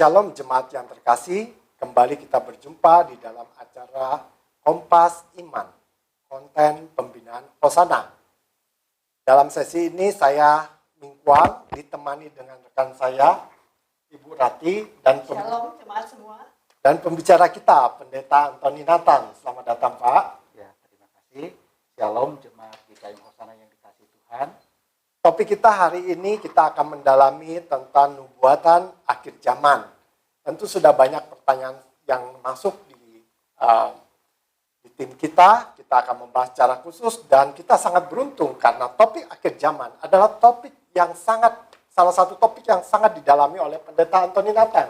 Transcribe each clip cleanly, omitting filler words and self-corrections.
Shalom jemaat yang terkasih, kembali kita berjumpa di dalam acara Kompas Iman, konten pembinaan Hosana. Dalam sesi ini saya Mingguan ditemani dengan rekan saya, Ibu Rati, dan Shalom jemaat semua. Dan pembicara kita, Pendeta Antoni Nathan. Selamat datang Pak. Ya, terima kasih. Shalom jemaat GKI Hosana yang dikasihi Tuhan. Topik kita hari ini kita akan mendalami tentang nubuatan akhir zaman. Tentu sudah banyak pertanyaan yang masuk di tim kita. Kita akan membahas secara khusus dan kita sangat beruntung karena topik akhir zaman adalah salah satu topik yang sangat didalami oleh Pendeta Antoni Nathan.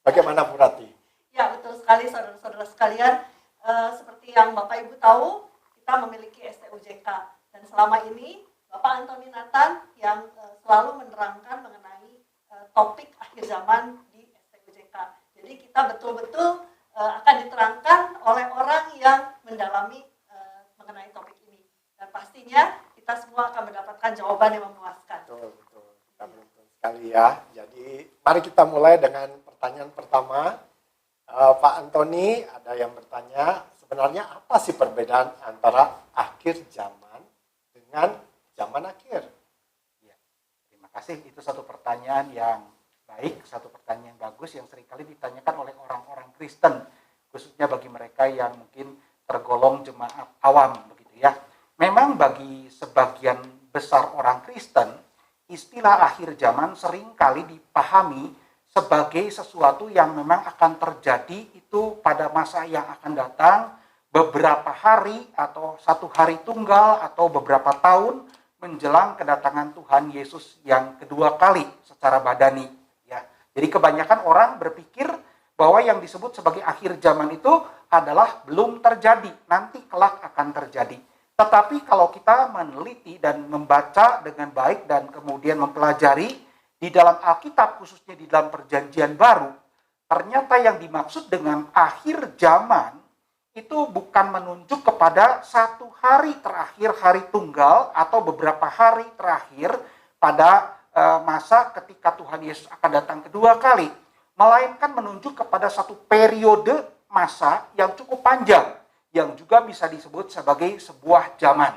Bagaimana Bu Rati? Ya, betul sekali saudara-saudara sekalian. Seperti yang Bapak Ibu tahu, kita memiliki STUJK dan selama ini Bapak Antoni Nathan yang selalu menerangkan mengenai topik akhir zaman di STUJK. Jadi kita betul-betul akan diterangkan oleh orang yang mendalami mengenai topik ini. Dan pastinya kita semua akan mendapatkan jawaban yang memuaskan. Betul. Kita beruntung sekali ya. Jadi mari kita mulai dengan pertanyaan pertama. Pak Antoni, ada yang bertanya, sebenarnya apa sih perbedaan antara akhir zaman dengan zaman akhir? Ya, terima kasih. Itu satu pertanyaan yang baik, satu pertanyaan yang bagus yang seringkali ditanyakan oleh orang-orang Kristen, khususnya bagi mereka yang mungkin tergolong jemaat awam begitu ya. Memang bagi sebagian besar orang Kristen, istilah akhir zaman seringkali dipahami sebagai sesuatu yang memang akan terjadi itu pada masa yang akan datang, beberapa hari atau satu hari tunggal atau beberapa tahun menjelang kedatangan Tuhan Yesus yang kedua kali secara badani. Ya, jadi kebanyakan orang berpikir bahwa yang disebut sebagai akhir zaman itu adalah belum terjadi, nanti kelak akan terjadi. Tetapi kalau kita meneliti dan membaca dengan baik dan kemudian mempelajari di dalam Alkitab, khususnya di dalam Perjanjian Baru, ternyata yang dimaksud dengan akhir zaman itu bukan menunjuk kepada satu hari terakhir, hari tunggal, atau beberapa hari terakhir pada masa ketika Tuhan Yesus akan datang kedua kali. Melainkan menunjuk kepada satu periode masa yang cukup panjang, yang juga bisa disebut sebagai sebuah zaman.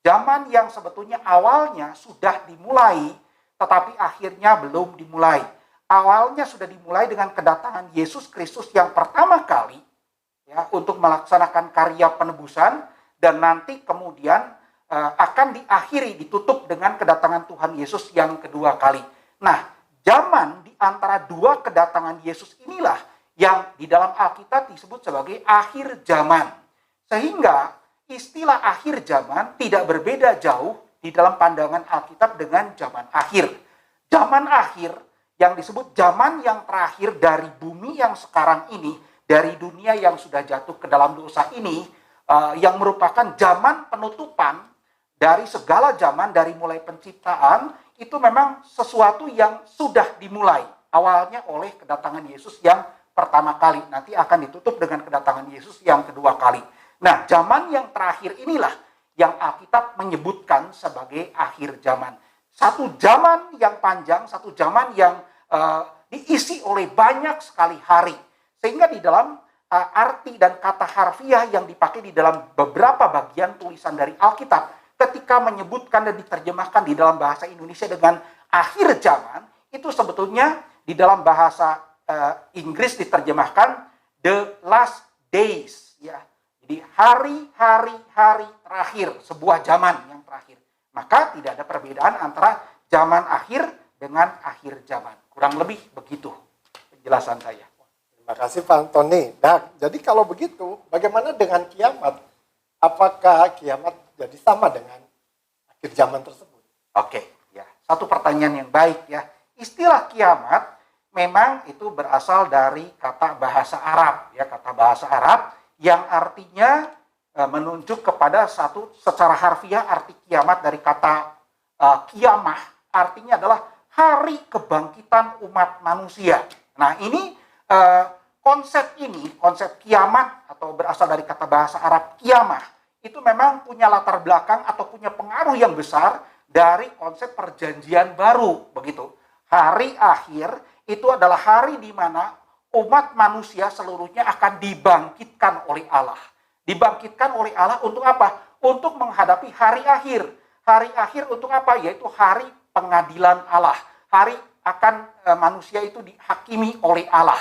Zaman yang sebetulnya awalnya sudah dimulai, tetapi akhirnya belum dimulai. Awalnya sudah dimulai dengan kedatangan Yesus Kristus yang pertama kali, ya, untuk melaksanakan karya penebusan, dan nanti kemudian akan diakhiri, ditutup dengan kedatangan Tuhan Yesus yang kedua kali. Nah, zaman di antara dua kedatangan Yesus inilah yang di dalam Alkitab disebut sebagai akhir zaman. Sehingga istilah akhir zaman tidak berbeda jauh di dalam pandangan Alkitab dengan zaman akhir. Zaman akhir yang disebut zaman yang terakhir dari bumi yang sekarang ini, dari dunia yang sudah jatuh ke dalam dosa ini, yang merupakan zaman penutupan dari segala zaman, dari mulai penciptaan, itu memang sesuatu yang sudah dimulai awalnya oleh kedatangan Yesus yang pertama kali, nanti akan ditutup dengan kedatangan Yesus yang kedua kali. Nah, zaman yang terakhir inilah yang Alkitab menyebutkan sebagai akhir zaman. Satu zaman yang panjang, satu zaman yang diisi oleh banyak sekali hari. Sehingga di dalam arti dan kata harfiah yang dipakai di dalam beberapa bagian tulisan dari Alkitab, ketika menyebutkan dan diterjemahkan di dalam bahasa Indonesia dengan akhir zaman, itu sebetulnya di dalam bahasa Inggris diterjemahkan the last days, ya. Jadi hari-hari terakhir, sebuah zaman yang terakhir. Maka tidak ada perbedaan antara zaman akhir dengan akhir zaman. Kurang lebih begitu penjelasan saya. Terima kasih Pak Antoni. Nah, jadi kalau begitu, bagaimana dengan kiamat? Apakah kiamat jadi sama dengan akhir zaman tersebut? Oke, ya. Satu pertanyaan yang baik ya. Istilah kiamat memang itu berasal dari kata bahasa Arab, ya, kata bahasa Arab yang artinya menunjuk kepada satu, secara harfiah arti kiamat dari kata kiamah, artinya adalah hari kebangkitan umat manusia. Nah, ini konsep kiamat atau berasal dari kata bahasa Arab kiamah, itu memang punya latar belakang atau punya pengaruh yang besar dari konsep perjanjian baru, begitu. Hari akhir itu adalah hari di mana umat manusia seluruhnya akan dibangkitkan oleh Allah. Dibangkitkan oleh Allah untuk apa? Untuk menghadapi hari akhir. Hari akhir untuk apa? Yaitu hari pengadilan Allah. Hari akan manusia itu dihakimi oleh Allah.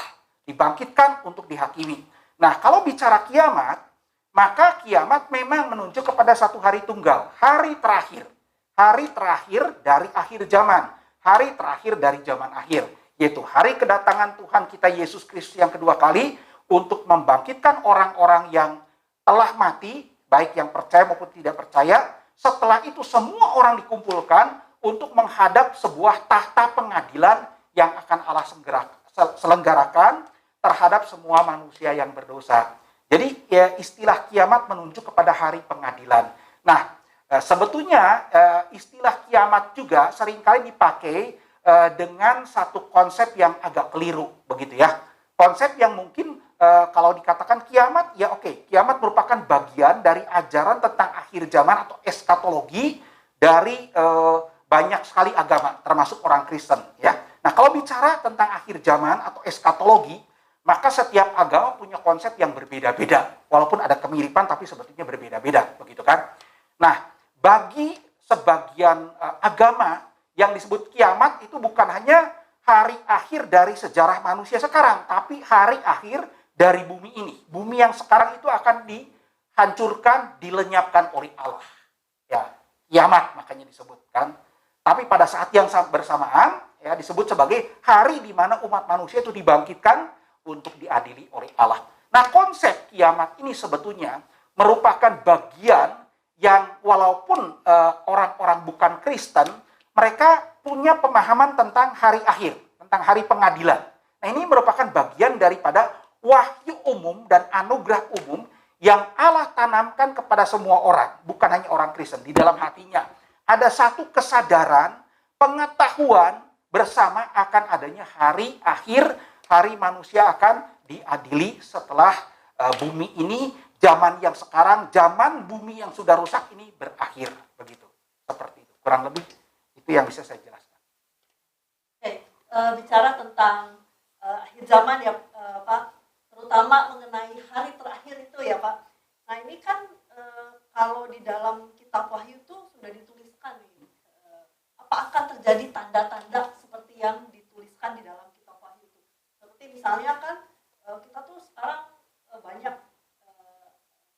Dibangkitkan untuk dihakimi. Nah, kalau bicara kiamat, maka kiamat memang menunjuk kepada satu hari tunggal. Hari terakhir. Hari terakhir dari akhir zaman. Hari terakhir dari zaman akhir. Yaitu hari kedatangan Tuhan kita Yesus Kristus yang kedua kali untuk membangkitkan orang-orang yang telah mati, baik yang percaya maupun tidak percaya. Setelah itu semua orang dikumpulkan untuk menghadap sebuah tahta pengadilan yang akan Allah selenggarakan terhadap semua manusia yang berdosa. Jadi ya, istilah kiamat menunjuk kepada hari pengadilan. Nah, sebetulnya istilah kiamat juga seringkali dipakai dengan satu konsep yang agak keliru, begitu ya. Konsep yang mungkin kalau dikatakan kiamat, ya oke, kiamat merupakan bagian dari ajaran tentang akhir zaman atau eskatologi dari banyak sekali agama, termasuk orang Kristen, ya. Nah, kalau bicara tentang akhir zaman atau eskatologi, maka setiap agama punya konsep yang berbeda-beda, walaupun ada kemiripan, tapi sebetulnya berbeda-beda, begitu kan? Nah, bagi sebagian agama yang disebut kiamat itu bukan hanya hari akhir dari sejarah manusia sekarang, tapi hari akhir dari bumi ini. Bumi yang sekarang itu akan dihancurkan, dilenyapkan oleh Allah. Ya, kiamat makanya disebutkan. Tapi pada saat yang bersamaan, ya, disebut sebagai hari di mana umat manusia itu dibangkitkan untuk diadili oleh Allah. Nah, konsep kiamat ini sebetulnya merupakan bagian yang walaupun orang-orang bukan Kristen, mereka punya pemahaman tentang hari akhir, tentang hari pengadilan. Nah, ini merupakan bagian daripada wahyu umum dan anugerah umum yang Allah tanamkan kepada semua orang, bukan hanya orang Kristen. Di dalam hatinya ada satu kesadaran, pengetahuan bersama akan adanya hari akhir, hari manusia akan diadili setelah bumi ini, zaman yang sekarang, zaman bumi yang sudah rusak ini berakhir, begitu. Seperti itu. Kurang lebih itu yang bisa saya jelaskan. Oke, bicara tentang akhir zaman ya Pak, terutama mengenai hari terakhir itu ya Pak. Nah, ini kan kalau di dalam kitab Wahyu itu sudah dituliskan nih, apa akan terjadi tanda-tanda seperti yang dituliskan di dalam kitab Wahyu itu. Seperti misalnya kan kita tuh sekarang banyak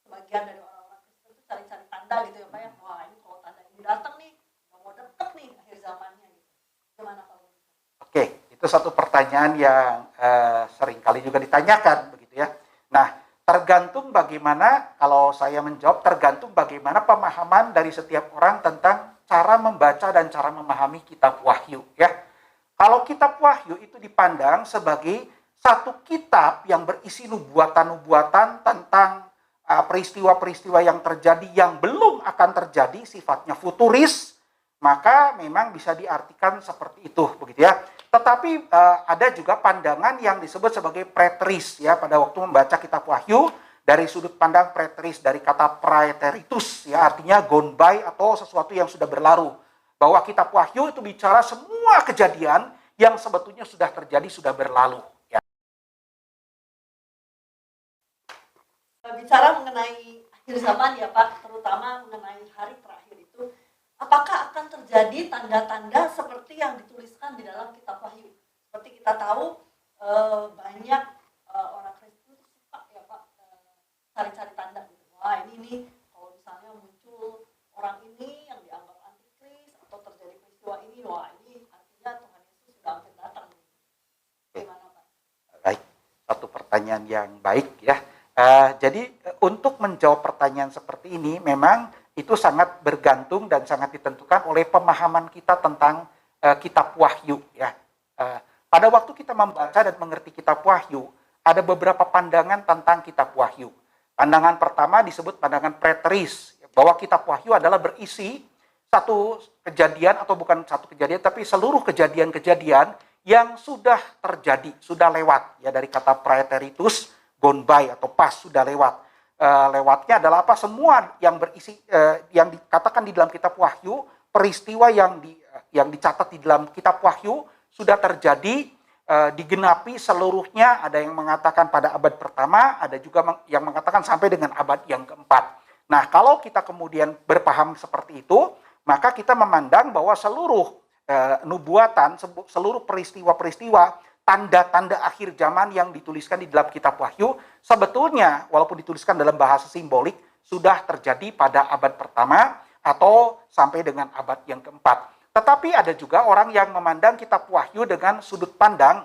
sebagian dari orang-orang Kristen itu cari-cari tanda gitu ya Pak ya. Wah, ini kalau tanda ini datang nih, mau deket nih akhir zamannya gitu. Gimana kalau gitu? Oke, itu satu pertanyaan yang seringkali juga ditanyakan, begitu ya. Nah, tergantung bagaimana, kalau saya menjawab, tergantung bagaimana pemahaman dari setiap orang tentang cara membaca dan cara memahami kitab Wahyu, ya. Kalau kitab Wahyu itu dipandang sebagai satu kitab yang berisi nubuatan-nubuatan tentang peristiwa-peristiwa yang terjadi yang belum akan terjadi, sifatnya futuris, maka memang bisa diartikan seperti itu, begitu ya. Tetapi ada juga pandangan yang disebut sebagai preteris, ya, pada waktu membaca kitab Wahyu dari sudut pandang preteris, dari kata praeteritus, ya, artinya gone by atau sesuatu yang sudah berlalu. Bahwa kitab Wahyu itu bicara semua kejadian yang sebetulnya sudah terjadi, sudah berlalu. Ya. Bicara mengenai akhir zaman ya Pak, terutama mengenai hari terakhir itu, apakah akan terjadi tanda-tanda seperti yang dituliskan di dalam kitab Wahyu? Seperti kita tahu banyak orang Kristen suka ya Pak cari-cari tanda gitu. Wah, ini nih kalau misalnya muncul orang ini yang dianggap antikris atau terjadi peristiwa ini, wah ini artinya Tuhan Yesus sudah hampir datang. Gimana Pak? Baik, satu pertanyaan yang baik ya. Jadi untuk menjawab pertanyaan seperti ini memang itu sangat bergantung dan sangat ditentukan oleh pemahaman kita tentang kitab Wahyu ya. Pada waktu kita membaca dan mengerti kitab Wahyu, ada beberapa pandangan tentang kitab Wahyu. Pandangan pertama disebut pandangan preteris, bahwa kitab Wahyu adalah berisi satu kejadian atau bukan satu kejadian tapi seluruh kejadian-kejadian yang sudah terjadi, sudah lewat ya, dari kata praeteritus, gone by atau past, sudah lewat. Lewatnya adalah apa? Semua yang berisi yang dikatakan di dalam kitab Wahyu, peristiwa yang dicatat di dalam kitab Wahyu sudah terjadi digenapi seluruhnya. Ada yang mengatakan pada abad pertama, ada juga yang mengatakan sampai dengan abad yang keempat. Nah, kalau kita kemudian berpaham seperti itu, maka kita memandang bahwa seluruh nubuatan, seluruh peristiwa-peristiwa, tanda-tanda akhir zaman yang dituliskan di dalam kitab Wahyu, sebetulnya walaupun dituliskan dalam bahasa simbolik, sudah terjadi pada abad pertama atau sampai dengan abad yang keempat. Tetapi ada juga orang yang memandang kitab Wahyu dengan sudut pandang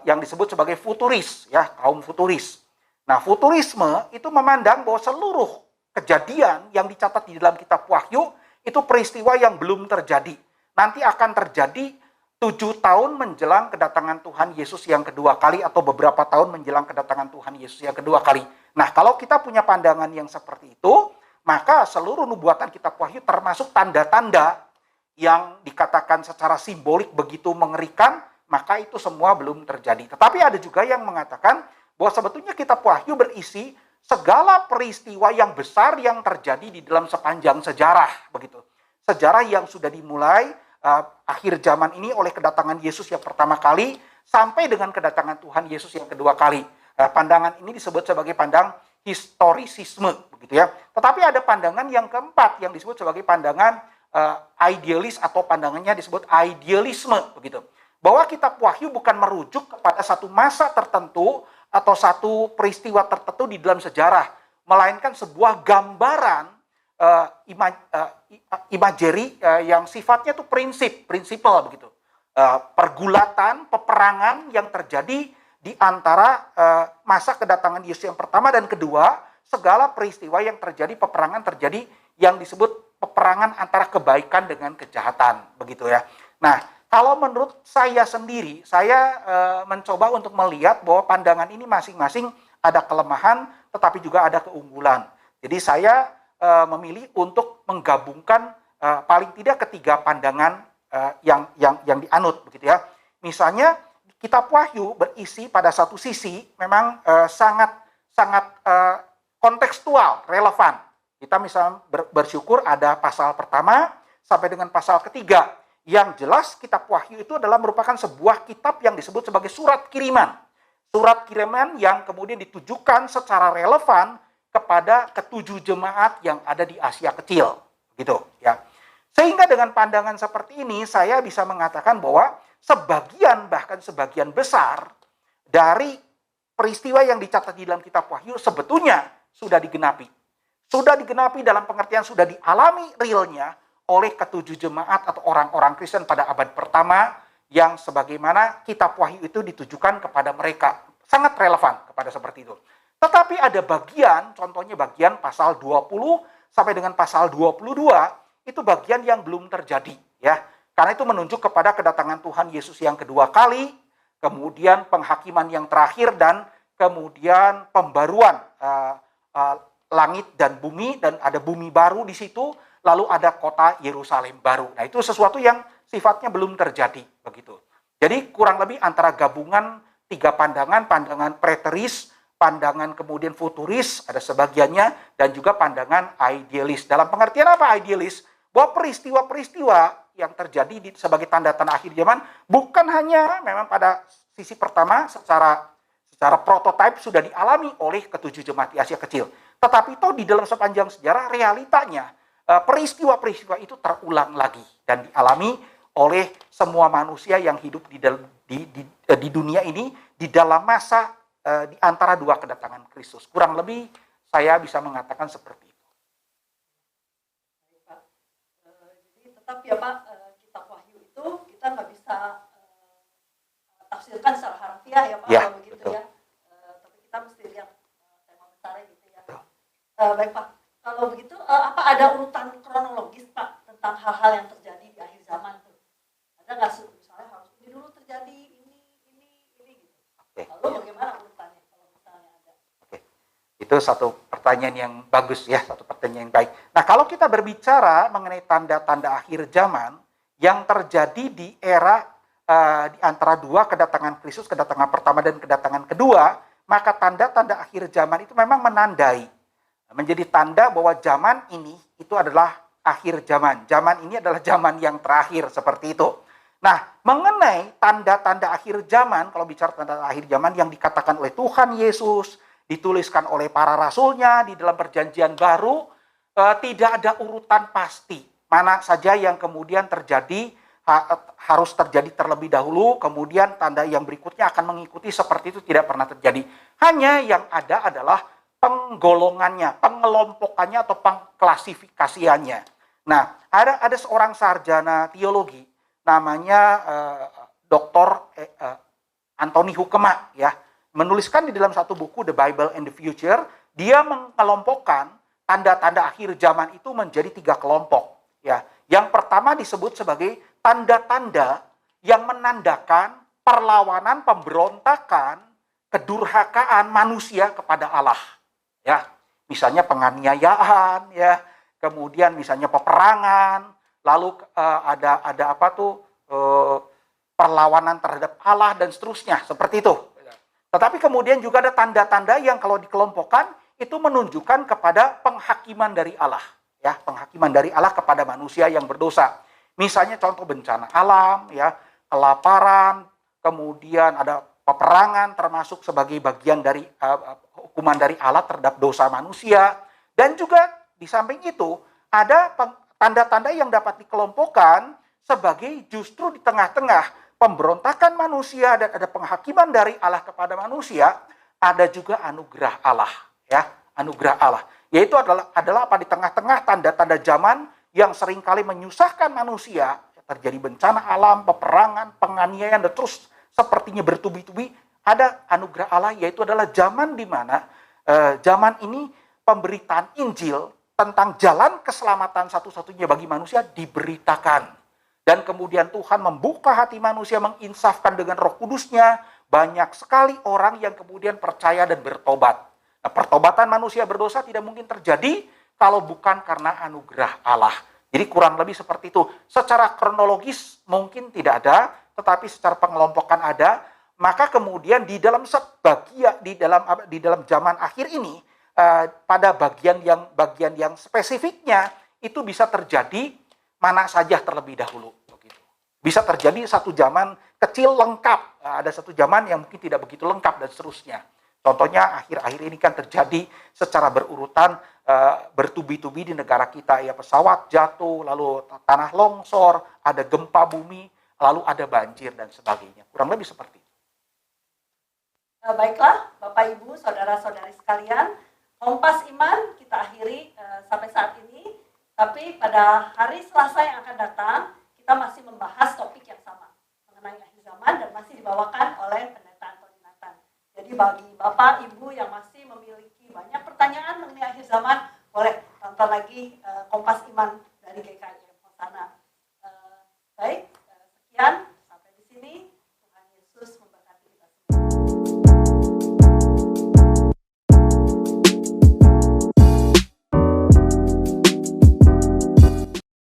yang disebut sebagai futuris, ya, kaum futuris. Nah, futurisme itu memandang bahwa seluruh kejadian yang dicatat di dalam kitab Wahyu itu peristiwa yang belum terjadi. Nanti akan terjadi 7 tahun menjelang kedatangan Tuhan Yesus yang kedua kali atau beberapa tahun menjelang kedatangan Tuhan Yesus yang kedua kali. Nah, kalau kita punya pandangan yang seperti itu, maka seluruh nubuatan kitab Wahyu termasuk tanda-tanda yang dikatakan secara simbolik begitu mengerikan, maka itu semua belum terjadi. Tetapi ada juga yang mengatakan bahwa sebetulnya kitab Wahyu berisi segala peristiwa yang besar yang terjadi di dalam sepanjang sejarah, begitu. Sejarah yang sudah dimulai akhir zaman ini oleh kedatangan Yesus yang pertama kali sampai dengan kedatangan Tuhan Yesus yang kedua kali. Pandangan ini disebut sebagai pandang historisisme, begitu ya. Tetapi ada pandangan yang keempat yang disebut sebagai pandangan idealis atau pandangannya disebut idealisme, begitu. Bahwa kitab Wahyu bukan merujuk kepada satu masa tertentu atau satu peristiwa tertentu di dalam sejarah, melainkan sebuah gambaran imagery yang sifatnya itu prinsipal, begitu. Pergulatan, peperangan yang terjadi di antara masa kedatangan Yesus yang pertama dan kedua, segala peristiwa yang terjadi, peperangan terjadi yang disebut peperangan antara kebaikan dengan kejahatan, begitu ya. Nah, kalau menurut saya sendiri, saya mencoba untuk melihat bahwa pandangan ini masing-masing ada kelemahan, tetapi juga ada keunggulan. Jadi saya memilih untuk menggabungkan paling tidak ketiga pandangan yang dianut, begitu ya. Misalnya, kitab Wahyu berisi pada satu sisi memang sangat kontekstual, relevan. Kita misalnya bersyukur ada pasal pertama sampai dengan pasal ketiga. Yang jelas kitab Wahyu itu adalah merupakan sebuah kitab yang disebut sebagai surat kiriman. Surat kiriman yang kemudian ditujukan secara relevan kepada ketujuh jemaat yang ada di Asia Kecil. Gitu, ya. Sehingga dengan pandangan seperti ini saya bisa mengatakan bahwa bahkan sebagian besar dari peristiwa yang dicatat di dalam kitab Wahyu sebetulnya sudah digenapi. Sudah digenapi dalam pengertian sudah dialami realnya oleh ketujuh jemaat atau orang-orang Kristen pada abad pertama yang sebagaimana kitab Wahyu itu ditujukan kepada mereka. Sangat relevan kepada seperti itu. Tetapi ada bagian, contohnya bagian pasal 20 sampai dengan pasal 22, itu bagian yang belum terjadi, ya. Karena itu menunjuk kepada kedatangan Tuhan Yesus yang kedua kali, kemudian penghakiman yang terakhir, dan kemudian pembaruan langit dan bumi, dan ada bumi baru di situ, lalu ada kota Yerusalem baru. Nah, itu sesuatu yang sifatnya belum terjadi, begitu. Jadi kurang lebih antara gabungan tiga pandangan, pandangan preteris, pandangan kemudian futuris, ada sebagiannya, dan juga pandangan idealis. Dalam pengertian apa idealis? Bahwa peristiwa-peristiwa yang terjadi sebagai tanda-tanda akhir zaman bukan hanya memang pada sisi pertama secara prototipe sudah dialami oleh ketujuh jemaat di Asia Kecil. Tetapi itu di dalam sepanjang sejarah realitanya peristiwa-peristiwa itu terulang lagi dan dialami oleh semua manusia yang hidup di dunia ini di dalam masa di antara dua kedatangan Kristus. Kurang lebih saya bisa mengatakan seperti itu. Jadi tetap ya Pak, kitab Wahyu itu kita nggak bisa tafsirkan secara harfiah ya Pak, Ya, kalau begitu betul. ya. Tapi kita mesti lihat tema besarnya gitu ya. Baik Pak, kalau begitu apa ada urutan kronologis Pak tentang hal-hal yang terjadi di akhir zaman tuh? Ada nggak misalnya harus ini dulu terjadi, ini gitu. Oke. Lalu bagaimana urutannya kalau misalnya ada? Oke. Itu satu pertanyaan yang bagus ya, satu pertanyaan yang baik. Nah, kalau kita berbicara mengenai tanda-tanda akhir zaman yang terjadi di era di antara dua kedatangan Kristus, kedatangan pertama dan kedatangan kedua, maka tanda-tanda akhir zaman itu memang menandai, menjadi tanda bahwa zaman ini itu adalah akhir zaman. Zaman ini adalah zaman yang terakhir, seperti itu. Nah, mengenai tanda-tanda akhir zaman, kalau bicara tanda akhir zaman yang dikatakan oleh Tuhan Yesus, dituliskan oleh para rasulnya di dalam perjanjian baru, tidak ada urutan pasti. Mana saja yang kemudian terjadi, harus terjadi terlebih dahulu, kemudian tanda yang berikutnya akan mengikuti, seperti itu tidak pernah terjadi. Hanya yang ada adalah penggolongannya, pengelompokannya atau pengklasifikasiannya. Nah, ada seorang sarjana teologi namanya Dr. Anthony Huckema, ya, menuliskan di dalam satu buku The Bible and the Future, dia mengelompokkan tanda-tanda akhir zaman itu menjadi 3 kelompok, ya. Yang pertama disebut sebagai tanda-tanda yang menandakan perlawanan, pemberontakan, kedurhakaan manusia kepada Allah, ya. Misalnya penganiayaan, ya, kemudian misalnya peperangan, lalu ada apa tuh, perlawanan terhadap Allah dan seterusnya, seperti itu. Tetapi kemudian juga ada tanda-tanda yang kalau dikelompokkan itu menunjukkan kepada penghakiman dari Allah, ya, penghakiman dari Allah kepada manusia yang berdosa. Misalnya contoh bencana alam, ya, kelaparan, kemudian ada peperangan termasuk sebagai bagian dari hukuman dari Allah terhadap dosa manusia, dan juga di samping itu ada tanda-tanda yang dapat dikelompokkan sebagai justru di tengah-tengah pemberontakan manusia dan ada penghakiman dari Allah kepada manusia, ada juga anugerah Allah, ya, anugerah Allah. Yaitu adalah apa, di tengah-tengah tanda-tanda zaman yang seringkali menyusahkan manusia, terjadi bencana alam, peperangan, penganiayaan, dan terus sepertinya bertubi-tubi, ada anugerah Allah, yaitu adalah zaman di mana zaman ini pemberitaan Injil tentang jalan keselamatan satu-satunya bagi manusia diberitakan. Dan kemudian Tuhan membuka hati manusia, menginsafkan dengan Roh Kudus-Nya, banyak sekali orang yang kemudian percaya dan bertobat. Nah, pertobatan manusia berdosa tidak mungkin terjadi kalau bukan karena anugerah Allah. Jadi kurang lebih seperti itu. Secara kronologis mungkin tidak ada, tetapi secara pengelompokan ada. Maka kemudian di dalam sebagian di dalam zaman akhir ini, pada bagian yang spesifiknya itu bisa terjadi mana saja terlebih dahulu, begitu. Bisa terjadi satu zaman kecil lengkap, ada satu zaman yang mungkin tidak begitu lengkap, dan seterusnya. Contohnya akhir-akhir ini kan terjadi secara berurutan, bertubi-tubi di negara kita, ya, pesawat jatuh, lalu tanah longsor, ada gempa bumi, lalu ada banjir dan sebagainya. Kurang lebih seperti itu. Baiklah, Bapak Ibu, saudara-saudari sekalian, Kompas Iman kita akhiri sampai saat ini, tapi pada hari Selasa yang akan datang kita masih membahas topik yang sama mengenai akhir zaman dan masih dibawakan oleh Pendeta Anthony Nathan. Jadi bagi Bapak Ibu yang masih memiliki banyak pertanyaan mengenai akhir zaman, boleh tonton lagi Kompas Iman